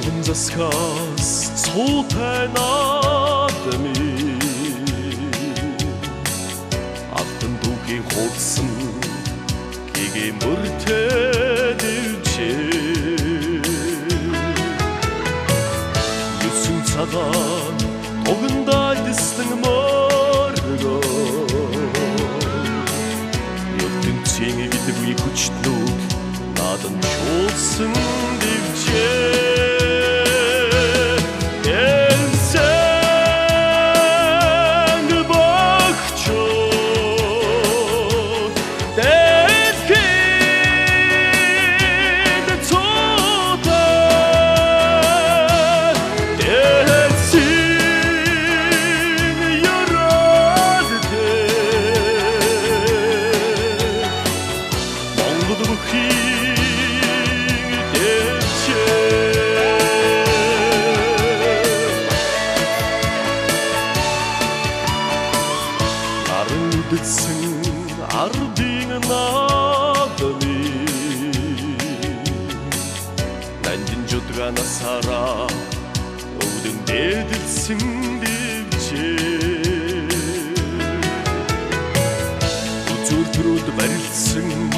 Таван засгаас цуутай наадами Алтан дүүхийн хуудсан гэгэмөртэй дэвчээ Юусын цагаан тогондоо дэслэн моргоо ертөнцийн эдгүй хүчнүүд надан чуулсан дэвчээ Ардсан ардын наадами Нандин жудганасара өвдөн дэдэлсэн дэвчээ Үзүүр төрүүд барилсан